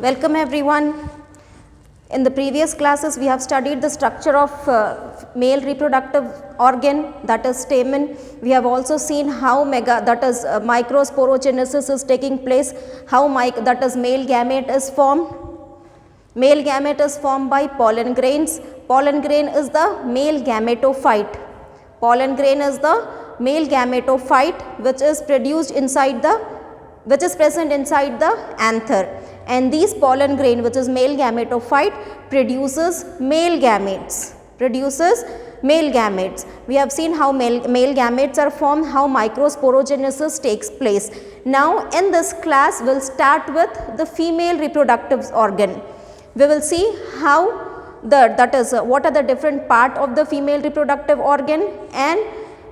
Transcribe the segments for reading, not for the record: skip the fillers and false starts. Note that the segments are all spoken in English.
Welcome everyone. In the previous classes we have studied the structure of male reproductive organ, that is stamen. We have also seen how microsporogenesis is taking place, how that is male gamete is formed. Male gamete is formed by pollen grains. Pollen grain is the male gametophyte. Pollen grain is the male gametophyte which is present inside the anther, and these pollen grain, which is male gametophyte, produces male gametes. We have seen how male gametes are formed, how microsporogenesis takes place. Now in this class we will start with the female reproductive organ. We will see how what are the different part of the female reproductive organ and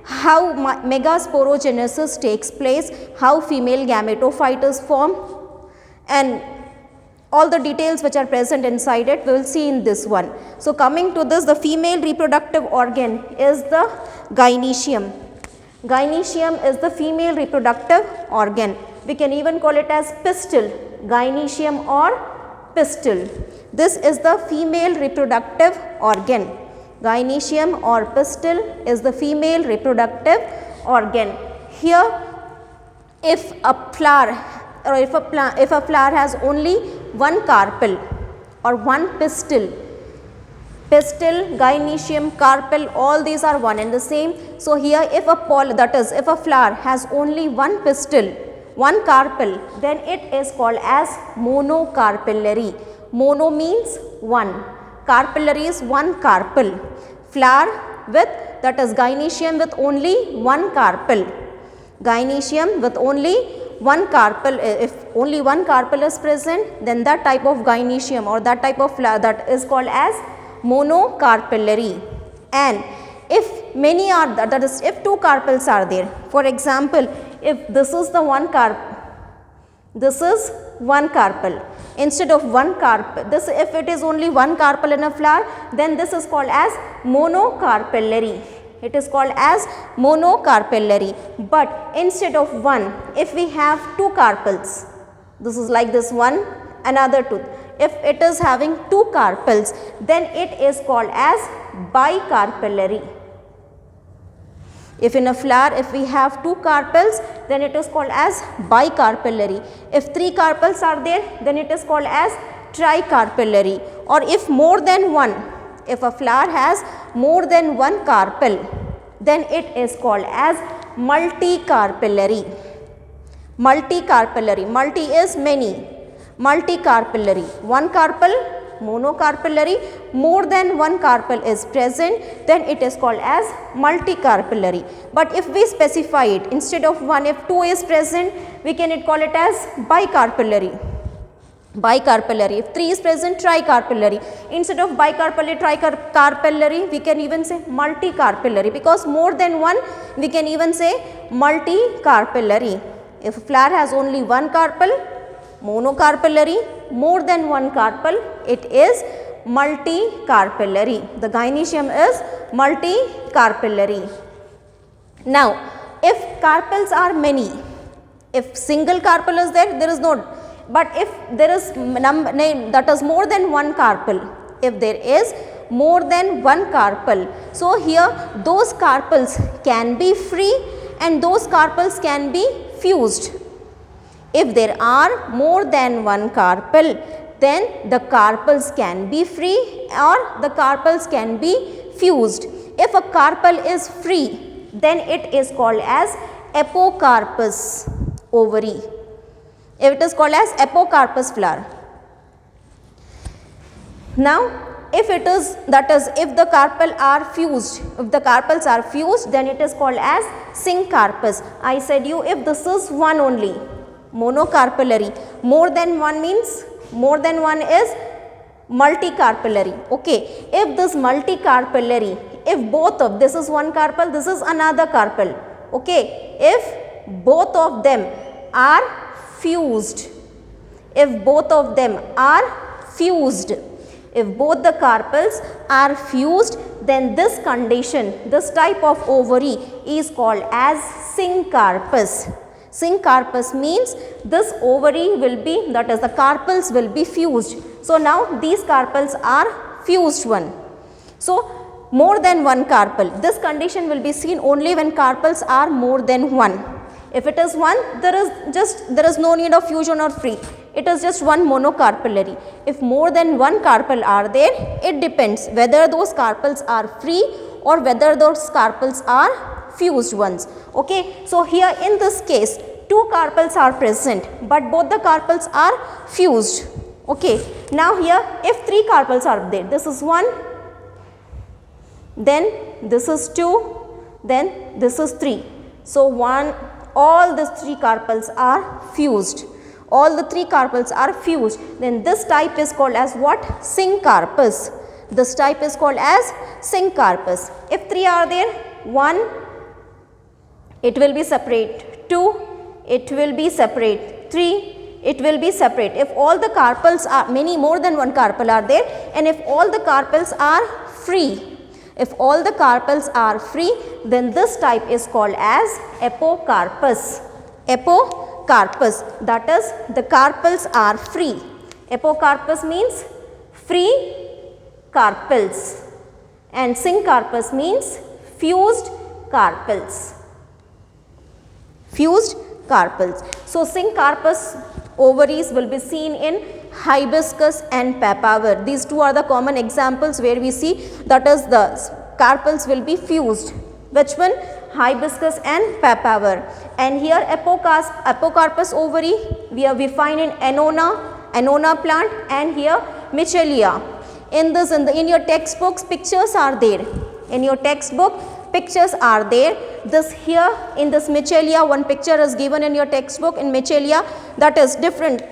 how megasporogenesis takes place, how female gametophyte is formed, and all the details which are present inside it we will see in this one. So coming to this, the female reproductive organ is the gynecium. Gynecium is the female reproductive organ. We can even call it as pistil, gynecium or pistil. This is the female reproductive organ. Gynecium or pistil is the female reproductive organ. Here, if a flower or if a flower has only one carpel or one pistil, gynecium, carpel, all these are one and the same. So here if a flower has only one pistil, one carpel, then it is called as monocarpellary. Mono means one, carpellary is one carpel. Flower with, that is gynecium with only one carpel. Gynecium with only one carpel, if only one carpel is present, then that type of gynecium or that type of flower, that is called as monocarpellary. And if many are, that is if two carpels are there, for example, if this is the one carpel, this is one carpel, instead of one carpel, this, if it is only one carpel in a flower, then this is called as monocarpellary. It is called as monocarpellary. But instead of one, if we have two carpels, this is like this one, another two. If it is having two carpels, then it is called as bicarpellary. If in a flower, if we have two carpels, then it is called as bicarpellary. If three carpels are there, then it is called as tricarpellary. Or if more than one, if a flower has more than one carpel, then it is called as multicarpellary. Multicarpellary, multi is many, multicarpellary, one carpel, monocarpellary, more than one carpel is present, then it is called as multicarpellary. But if we specify it, instead of one, if two is present, we can call it as bicarpellary. Bicarpellary. If three is present, tricarpellary. Instead of bicarpellary, tricarpellary, we can even say multicarpellary, because more than one, we can even say multicarpellary. If a flower has only one carpel, monocarpellary, more than one carpel, it is multicarpellary. The gynecium is multicarpellary. Now, if carpels are many, if single carpel is there, there is no. But if there is that is more than one carpel, if there is more than one carpel, so here those carpels can be free and those carpels can be fused. If there are more than one carpel, then the carpels can be free or the carpels can be fused. If a carpel is free, then it is called as apocarpous ovary. It is called as apocarpous flower. Now, if it is, that is, if the carpel are fused, if the carpels are fused, then it is called as syncarpous. I said you, if this is one only, monocarpellary, more than one means, more than one is multicarpellary. Okay, if this multicarpellary, if both of, this is one carpel, this is another carpel. Okay, if both of them are fused, if both of them are fused, if both the carpels are fused, then this condition, this type of ovary is called as syncarpous. Syncarpous means this ovary will be, that is the carpels will be fused. So now these carpels are fused one. So more than one carpel. This condition will be seen only when carpels are more than one. If it is one, there is no need of fusion or free. It is just one monocarpellary. If more than one carpel are there, it depends whether those carpels are free or whether those carpels are fused ones. Okay. So here in this case, two carpels are present, but both the carpels are fused. Okay. Now here if three carpels are there, this is 1, then this is 2, then this is 3. So all these 3 carpels are fused. All the 3 carpels are fused. Then this type is called as what? Syncarpous. This type is called as syncarpous. If 3 are there, 1, it will be separate. 2, it will be separate. 3, it will be separate. If all the carpels are, more than one carpel are there, and if all the carpels are free, then this type is called as apocarpous. Apocarpous, that is the carpels are free. Apocarpous means free carpels, and syncarpous means fused carpels. Fused carpels. So syncarpous ovaries will be seen in hibiscus and papaver. These two are the common examples where we see, that is the carpels will be fused. Which one? Hibiscus and papaver. And here apocarpous ovary we find in annona plant, and here michelia. In your textbooks pictures are there. In your textbook pictures are there. This here in this michelia, one picture is given in your textbook. In michelia, that is different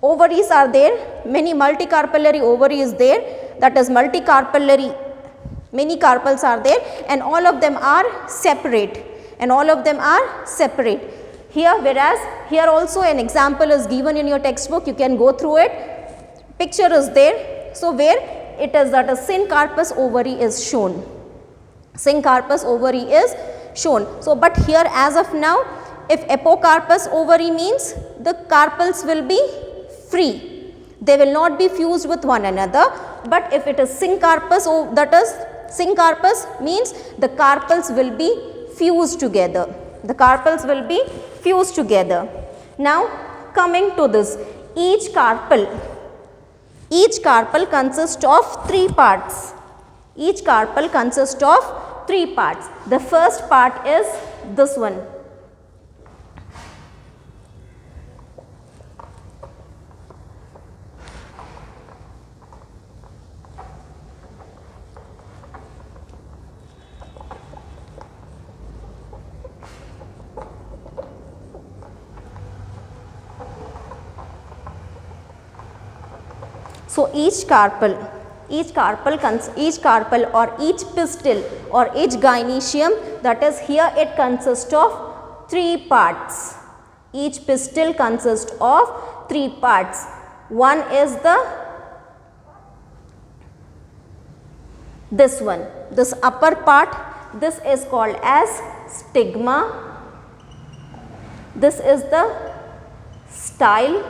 ovaries are there, many multicarpellary ovary is there, that is multicarpellary, many carpels are there, and all of them are separate, Here, whereas here also an example is given in your textbook, you can go through it, picture is there. So where it is, that a syncarpous ovary is shown. Syncarpous ovary is shown. So but here as of now, if apocarpous ovary means the carpels will be free, they will not be fused with one another. But if it is syncarpous, that is syncarpous means the carpels will be fused together. The carpels will be fused together. Now coming to this, each carpel consists of 3 parts. Each carpel consists of 3 parts. The first part is this one. So each carpel or each pistil or each gynoecium, that is here it consists of 3 parts. Each pistil consists of 3 parts. One is this one, this upper part, this is called as stigma. This is the style,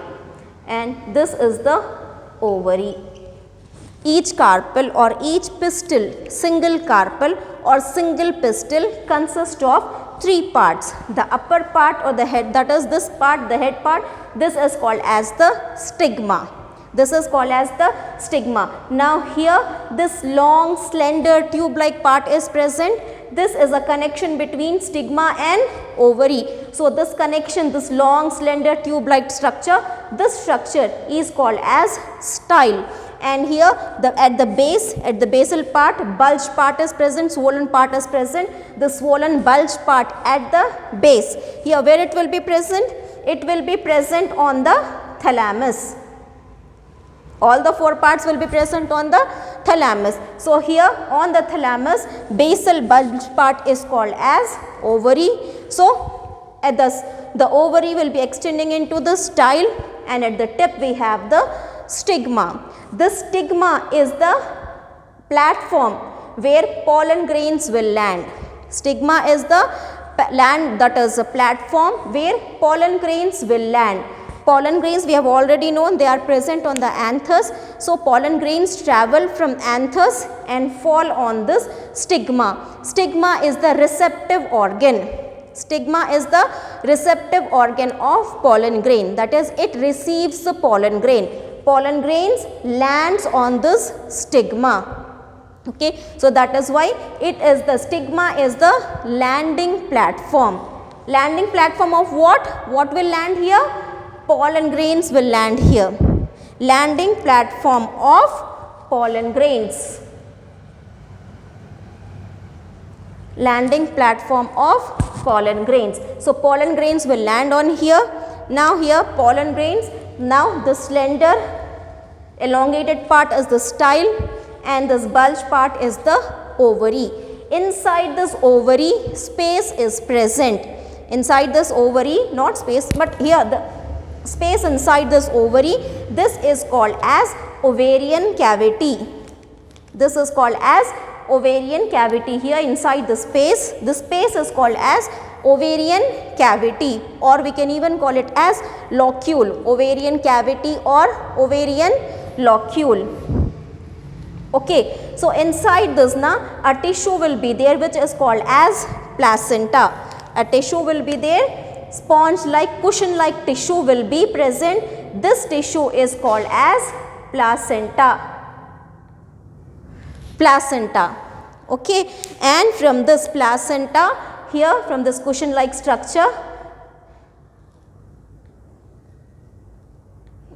and this is the ovary. Each carpel or each pistil, single carpel or single pistil consists of 3 parts. The upper part or the head, that is this part, the head part, this is called as the stigma. This is called as the stigma. Now here this long slender tube like part is present. This is a connection between stigma and ovary. So this connection, this long slender tube like structure, this structure is called as style. And here at the base, at the basal part, bulge part is present, swollen part is present. The swollen bulge part at the base. Here where it will be present? It will be present on the thalamus. All the 4 parts will be present on the thalamus. So here on the thalamus, basal bulge part is called as ovary. So at the ovary will be extending into the style, and at the tip we have the stigma. This stigma is the platform where pollen grains will land. Stigma is the land, that is a platform where pollen grains will land. Pollen grains we have already known, they are present on the anthers. So pollen grains travel from anthers and fall on this stigma. Stigma is the receptive organ. Stigma is the receptive organ of pollen grain, that is it receives the pollen grain. Pollen grains lands on this stigma. Okay, so that is why it is the stigma is the landing platform. Landing platform of what? What will land here? Pollen grains will land here. Landing platform of pollen grains. Landing platform of pollen grains. So pollen grains will land on here. Now here pollen grains, now the slender elongated part is the style and this bulge part is the ovary. Inside this ovary space is present. Inside this ovary, not space but here the space inside this ovary, this is called as ovarian cavity. This is called as ovarian cavity. Here inside the space is called as ovarian cavity, or we can even call it as locule, ovarian cavity or ovarian locule. Okay, so inside this a tissue will be there which is called as placenta. A tissue will be there, sponge like, cushion like tissue will be present. This tissue is called as placenta. Placenta. Okay, and from this placenta, here from this cushion like structure,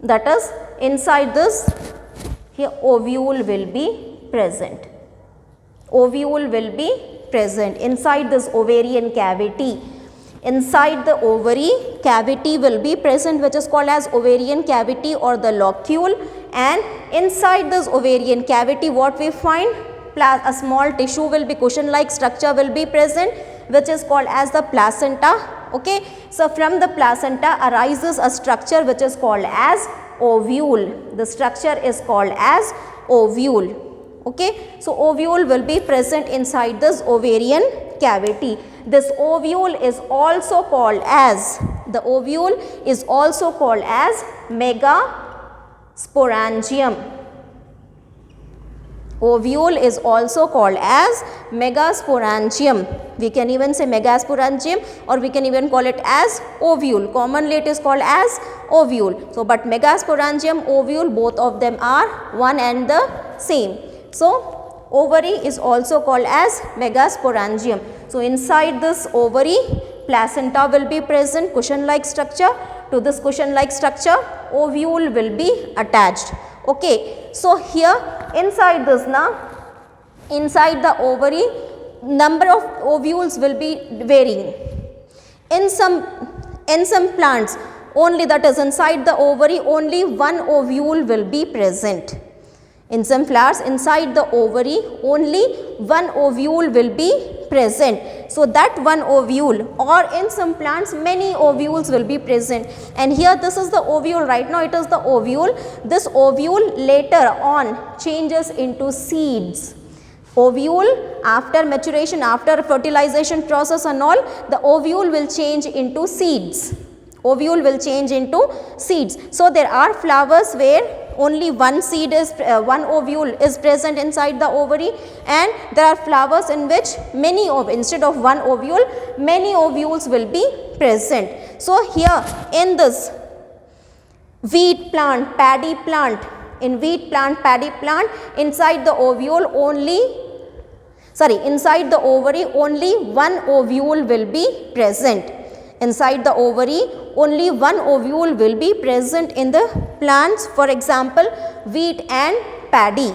that is inside this, here ovule will be present. Ovule will be present inside this ovarian cavity. Inside the ovary cavity will be present which is called as ovarian cavity or the locule, and inside this ovarian cavity what we find? A small tissue will be, cushion like structure will be present which is called as the placenta. Okay, so from the placenta arises a structure which is called as ovule. The structure is called as ovule. Okay, so ovule will be present inside this ovarian cavity. This ovule is also called as, the ovule is also called as megasporangium. Ovule is also called as megasporangium. We can even say megasporangium or we can even call it as ovule. Commonly it is called as ovule. So, but megasporangium, ovule, both of them are one and the same. So, ovary is also called as megasporangium. So, inside this ovary, placenta will be present, cushion like structure. To this cushion like structure, ovule will be attached. Okay, so here inside this inside the ovary, number of ovules will be varying. In some plants only, that is inside the ovary only one ovule will be present. In some flowers inside the ovary only one ovule will be present. So, that one ovule, or in some plants many ovules will be present, and here this is the ovule. Right now it is the ovule. This ovule later on changes into seeds. Ovule after maturation, after fertilization process and all, the ovule will change into seeds. Ovule will change into seeds. So, there are flowers where only one seed is, one ovule is present inside the ovary, and there are flowers in which many instead of one ovule, many ovules will be present. So, here in this wheat plant, paddy plant, in wheat plant, paddy plant, inside the ovule only, inside the ovary only one ovule will be present. Inside the ovary only one ovule will be present in the plants, for example wheat and paddy,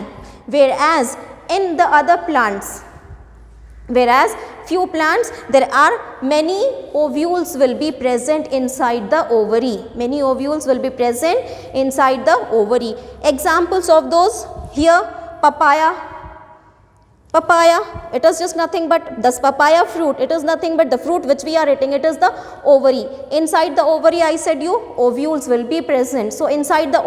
whereas in the other plants, few plants there are many ovules will be present inside the ovary. Many ovules will be present inside the ovary. Examples of those here: papaya. Papaya, it is just nothing but this papaya fruit, it is nothing but the fruit which we are eating, it is the ovary. Inside the ovary, I said you, ovules will be present. So, inside the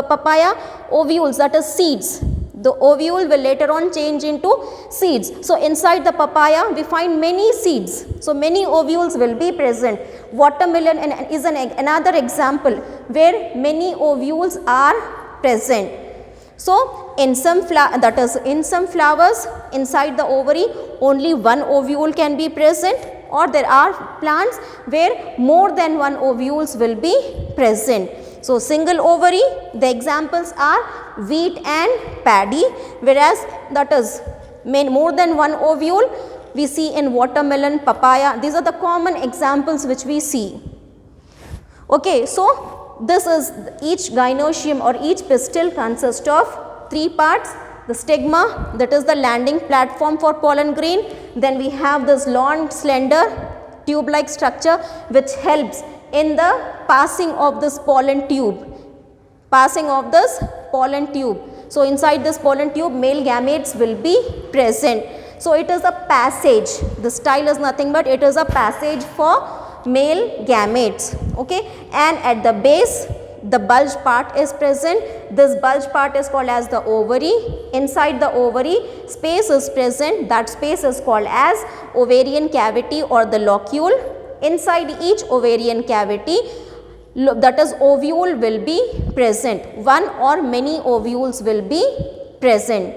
papaya, ovules, that is seeds, The ovule will later on change into seeds. So inside the papaya we find many seeds. So many ovules will be present. Watermelon is another example where many ovules are present. So in some flowers inside the ovary only one ovule can be present, or there are plants where more than one ovules will be present. So single ovary, the examples are wheat and paddy, whereas that is more than one ovule we see in watermelon, papaya. These are the common examples which we see. Okay, so this is each gynoecium or each pistil consists of three parts. The stigma, that is the landing platform for pollen grain. Then we have this long slender tube like structure which helps in the passing of this pollen tube. So inside this pollen tube male gametes will be present. So it is a passage. The style is nothing but it is a passage for male gametes. Okay, and at the base the bulge part is present. This bulge part is called as the ovary. Inside the ovary space is present. That space is called as ovarian cavity or the locule. Inside each ovarian cavity, that is ovule will be present. One or many ovules will be present.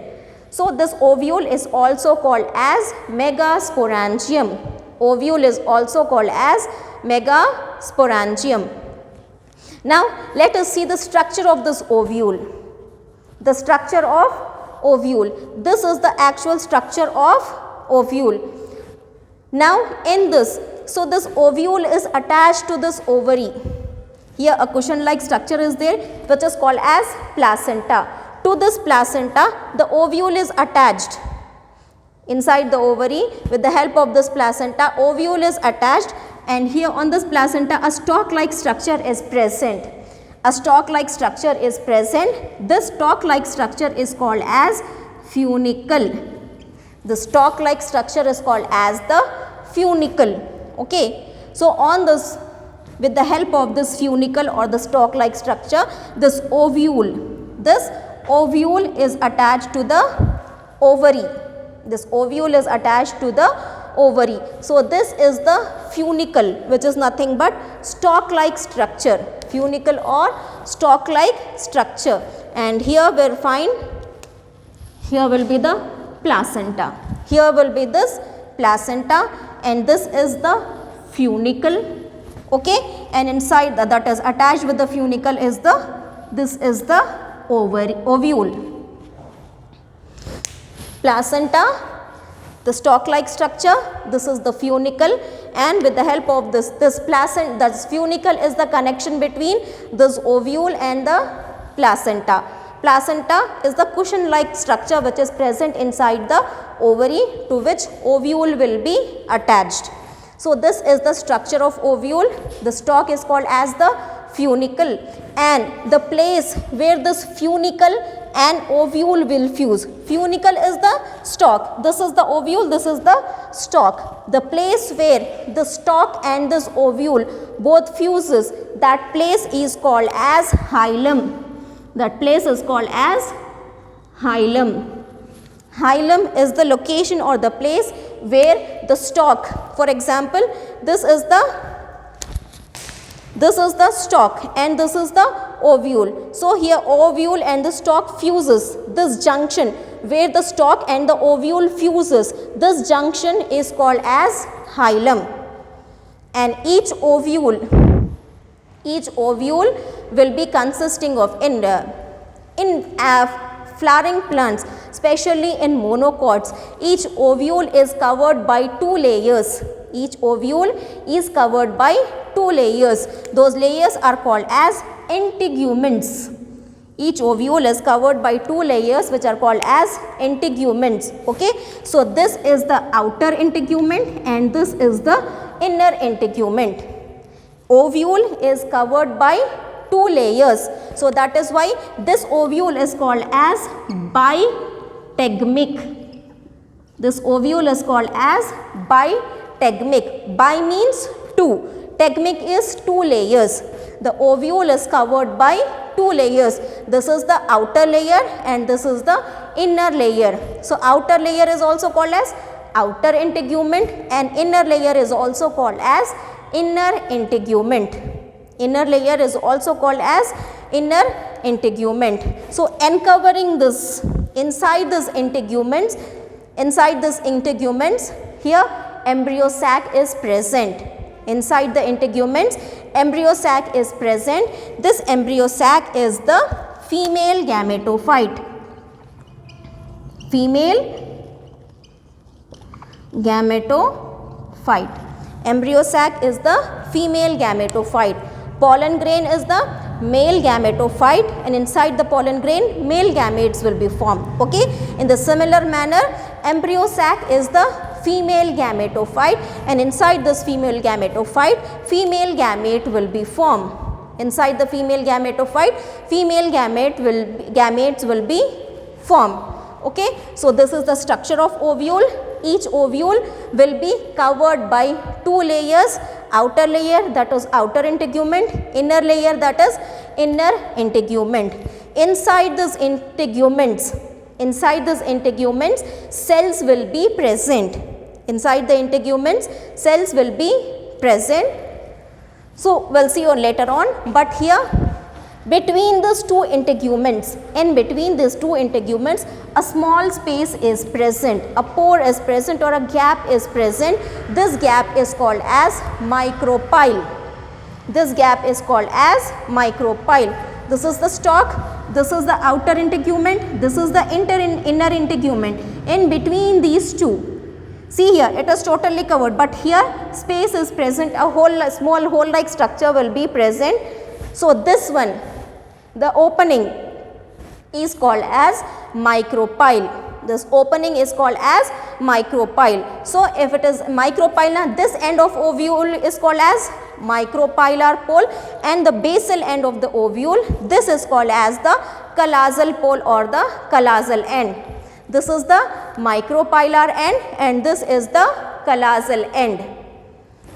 So this ovule is also called as megasporangium. Ovule is also called as megasporangium. Now let us see the structure of this ovule. The structure of ovule. This is the actual structure of ovule. Now in this, so this ovule is attached to this ovary. Here a cushion like structure is there which is called as placenta. To this placenta the ovule is attached. Inside the ovary with the help of this placenta ovule is attached, and here on this placenta a stalk like structure is present. This stalk like structure is called as funicle. The stalk like structure is called as the funicle. Okay. So on this, with the help of this funicle or the stalk like structure, this ovule is attached to the ovary. So this is the funicle, which is nothing but stalk like structure. Funicle or stalk like structure. And here we'll find, here will be the placenta. Here will be this placenta, and this is the funicle. Okay, and inside that is attached with the funicle is this is the ovule. Placenta, the stalk like structure, this is the funicle, and with the help of this placenta, this funicle is the connection between this ovule and the placenta. Placenta is the cushion like structure which is present inside the ovary, to which ovule will be attached. So this is the structure of ovule. The stalk is called as the funicle, and the place where this funicle and ovule will fuse. Funicle is the stalk, this is the ovule, this is the stalk. The place where the stalk and this ovule both fuses, that place is called as hilum. Hilum is the location or the place where the stalk, for example, this is the stalk and this is the ovule. So here ovule and the stalk fuses. This junction where the stalk and the ovule fuses, this junction is called as hilum. And each ovule will be consisting of in flowering plants, especially in monocots, each ovule is covered by two layers. Those layers are called as integuments. Each ovule is covered by two layers which are called as integuments. Okay. So this is the outer integument and this is the inner integument. Ovule is covered by two layers. So that is why this ovule is called as bitegmic. This ovule is called as bitegmic. Bi means two. Tegmic is 2 layers. The ovule is covered by 2 layers. This is the outer layer and this is the inner layer. So outer layer is also called as outer integument and inner layer is also called as inner integument. Inner layer is also called as inner integument. So uncovering this, inside this integuments, here embryo sac is present. Inside the integuments, embryo sac is present. This embryo sac is the female gametophyte. Female gametophyte. Embryo sac is the female gametophyte. Pollen grain is the male gametophyte and inside the pollen grain male gametes will be formed. Okay. In the similar manner, embryo sac is the female gametophyte and inside this female gametophyte female gamete will be formed. Inside the female gametophyte female gametes will be formed. Okay. So this is the structure of ovule. Each ovule will be covered by 2 layers, outer layer that is outer integument, inner layer that is inner integument. Inside these integuments, cells will be present. Inside the integuments, cells will be present. So we'll see on later on, but here between these 2 integuments, a small space is present, a pore is present or a gap is present. This gap is called as micropyle. This gap is called as micropyle. This is the stalk, this is the outer integument, this is the inner integument. In between these two, see here it is totally covered, but here space is present, a small hole like structure will be present. So this one, the opening is called as micropyle. This opening is called as micropyle. So if it is micropyle, this end of ovule is called as micropylar pole and the basal end of the ovule, this is called as the callosal pole or the callosal end. This is the micropylar end and this is the callosal end.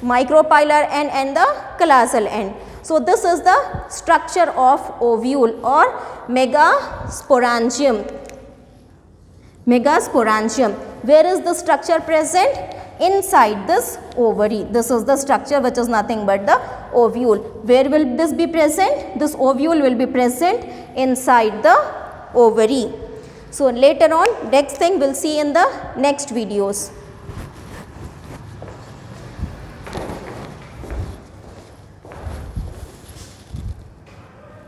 Micropylar end and the callosal end. So this is the structure of ovule or megasporangium. Megasporangium. Where is the structure present? Inside this ovary. This is the structure which is nothing but the ovule. Where will this be present? This ovule will be present inside the ovary. So later on, next thing we'll see in the next videos.